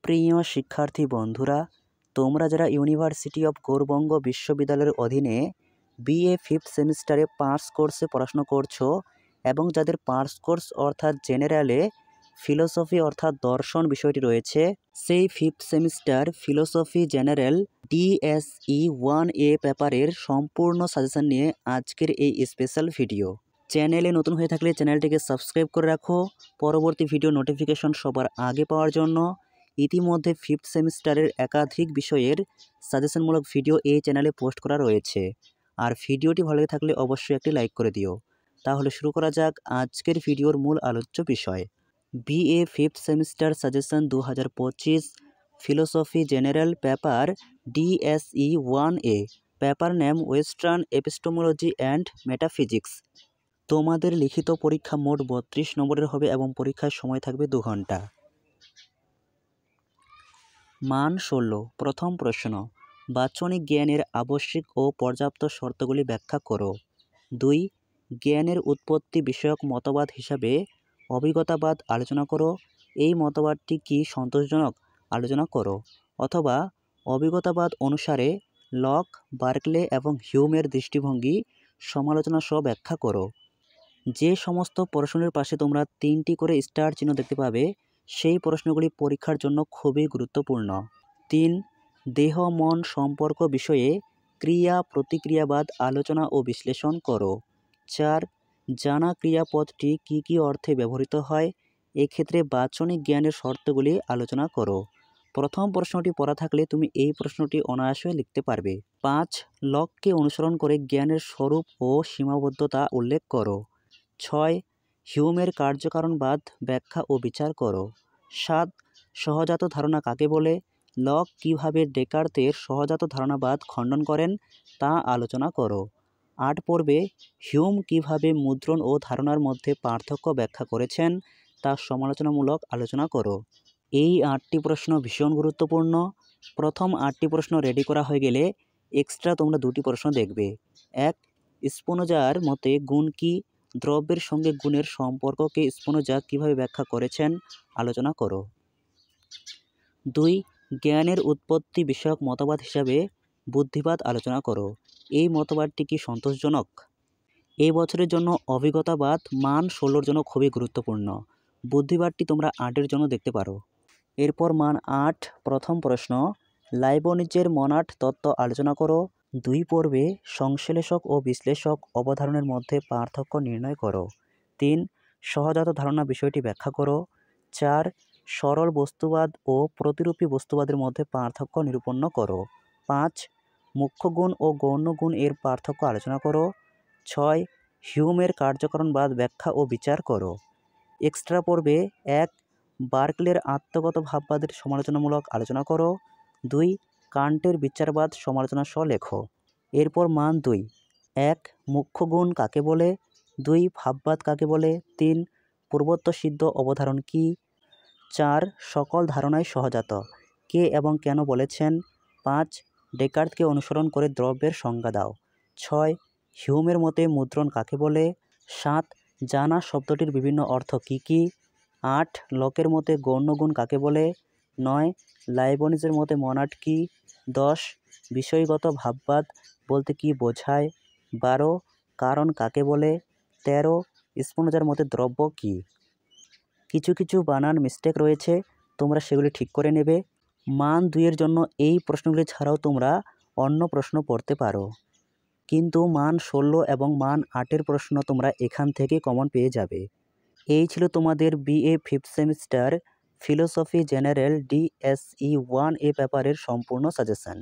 প্রিয় শিক্ষার্থী বন্ধুরা, তোমরা যারা ইউনিভার্সিটি অফ গৌড়বঙ্গ বিশ্ববিদ্যালয়ের অধীনে বিএ ফিফথ সেমিস্টারে পার্স কোর্সে পড়াশোনা করছো এবং যাদের পার্স কোর্স অর্থাৎ জেনারেলে ফিলোসফি অর্থাৎ দর্শন বিষয়টি রয়েছে, সেই fifth semester philosophy general DSE 1A পেপারের সম্পূর্ণ সাজেশন নিয়ে আজকের এই স্পেশাল ভিডিও। চ্যানেলে নতুন হয়ে থাকলে চ্যানেলটিকে সাবস্ক্রাইব করে রাখো পরবর্তী ভিডিও নোটিফিকেশন সবার আগে পাওয়ার জন্য। ইতিমধ্যে ফিফথ সেমিস্টারের একাধিক বিষয়ের সাজেশনমূলক ভিডিও এই চ্যানেলে পোস্ট করা রয়েছে। আর ভিডিওটি ভালো লেগে থাকলে অবশ্যই একটি লাইক করে দিও। তাহলে শুরু করা যাক আজকের ভিডিওর মূল আলোচ্য বিষয়। BA fifth semester suggestion 2025 philosophy general paper DSE 1A, paper name western এপিস্টোমোলজি and metaphysics. তোমাদের লিখিত পরীক্ষা মোট 32 নম্বরের হবে এবং পরীক্ষার সময় থাকবে 2 ঘন্টা। মান 16। প্রথম প্রশ্ন, বাচনিক জ্ঞানের আবশ্যিক ও পর্যাপ্ত শর্তগুলি ব্যাখ্যা করো। 2. জ্ঞানের উৎপত্তি বিষয়ক মতবাদ হিসাবে অভিজ্ঞতাবাদ আলোচনা করো। এই মতবাদটি কি সন্তোষজনক? আলোচনা করো। অথবা অভিজ্ঞতাবাদ অনুসারে লক, বার্কলে এবং হিউমের দৃষ্টিভঙ্গি সমালোচনা সহ ব্যাখ্যা করো। যে সমস্ত প্রশ্নের পাশে তোমরা 3টি করে স্টার চিহ্ন দেখতে পাবে, সেই প্রশ্নগুলি পরীক্ষার জন্য খুবই গুরুত্বপূর্ণ। 3. দেহ মন সম্পর্ক বিষয়ে ক্রিয়া প্রতিক্রিয়াবাদ আলোচনা ও বিশ্লেষণ করো। 4. জানা ক্রিয়াপদটি কী কী অর্থে ব্যবহৃত হয়, এক্ষেত্রে বাচনিক জ্ঞানের শর্তগুলি আলোচনা করো। প্রথম প্রশ্নটি পড়া থাকলে তুমি এই প্রশ্নটি অনায়াসে লিখতে পারবে। 5. লককে অনুসরণ করে জ্ঞানের স্বরূপ ও সীমাবদ্ধতা উল্লেখ করো। 6. হিউমের কার্যকারণবাদ ব্যাখ্যা ও বিচার করো। 7. সহজাত ধারণা কাকে বলে? লক কিভাবে ডেকার্তের সহজাত ধারণাবাদ খণ্ডন করেন তা আলোচনা করো। 8 পর্বে হিউম কিভাবে মুদ্রণ ও ধারণার মধ্যে পার্থক্য ব্যাখ্যা করেছেন তা সমালোচনামূলক আলোচনা করো। এই 8টি প্রশ্ন ভীষণ গুরুত্বপূর্ণ। প্রথম 8টি প্রশ্ন রেডি করা হয়ে গেলে এক্সট্রা তোমরা 2টি প্রশ্ন দেখবে। 1. স্পিনোজার মতে গুণ কি? দ্রব্যের সঙ্গে গুণের সম্পর্ককে স্পিনোজা কিভাবে ব্যাখ্যা করেছেন আলোচনা করো। 2. জ্ঞানের উৎপত্তি বিষয়ক মতবাদ হিসাবে বুদ্ধিবাদ আলোচনা করো। এই মতবাদটি কি সন্তোষজনক? এই বছরের জন্য অভিজ্ঞতাবাদ মান 16-র জন্য খুবই গুরুত্বপূর্ণ। বুদ্ধিবাদটি তোমরা 8-এর জন্য দেখতে পারো। এরপর মান 8 প্রথম প্রশ্ন, লাইবনিজের মনাড তত্ত্ব আলোচনা করো। 2 পর্বে সংশ্লেষক ও বিশ্লেষক অবধারণের মধ্যে পার্থক্য নির্ণয় করো। 3. সহজাত ধারণা বিষয়টি ব্যাখ্যা করো। 4. সরল বস্তুবাদ ও প্রতিরূপী বস্তুবাদের মধ্যে পার্থক্য নিরূপণ করো। 5. মুখ্য গুণ ও গৌণ গুণ এর পার্থক্য আলোচনা করো। 6. হিউমের কার্যকারণবাদ ব্যাখ্যা ও বিচার করো। এক্সট্রা পর্বে 1. বার্কলের আত্মগত ভাববাদের সমালোচনামূলক আলোচনা করো। 2. কান্টের বিচারবাদ সমালোচনা সহ লেখো। এরপর মান 2, 1. মুখ্য গুণ কাকে বলে? 2. ভাববাদ কাকে বলে? 3. পূর্বত্বসিদ্ধ অবধারণ কি? 4. সকল ধারণাই সহজাত, কে এবং কেন বলেছেন? 5. ডেকার্তকে অনুসরণ করে দ্রব্যের সংজ্ঞা দাও। 6. হিউমের মতে মুদ্রণ কাকে বলে? 7. জানা শব্দটির বিভিন্ন অর্থ কি কি? 8. লকের মতে গৌণগুণ কাকে বলে? 9. লাইবনিজের মতে মনাড কি? 10. বিষয়গত ভাববাদ বলতে কি বোঝায়? 12. কারণ কাকে বলে? 13. স্পিনোজার মতে দ্রব্য কি? কিছু কিছু বানান মিস্টেক রয়েছে, তোমরা সেগুলি ঠিক করে নেবে। মান 2-এর জন্য এই প্রশ্নগুলি ছাড়াও তোমরা অন্য প্রশ্ন পড়তে পারো, কিন্তু মান 16 এবং মান 8-এর প্রশ্ন তোমরা এখান থেকে কমন পেয়ে যাবে। এই ছিল তোমাদের BA fifth semester philosophy general DSE 1A পেপারের সম্পূর্ণ সাজেশন।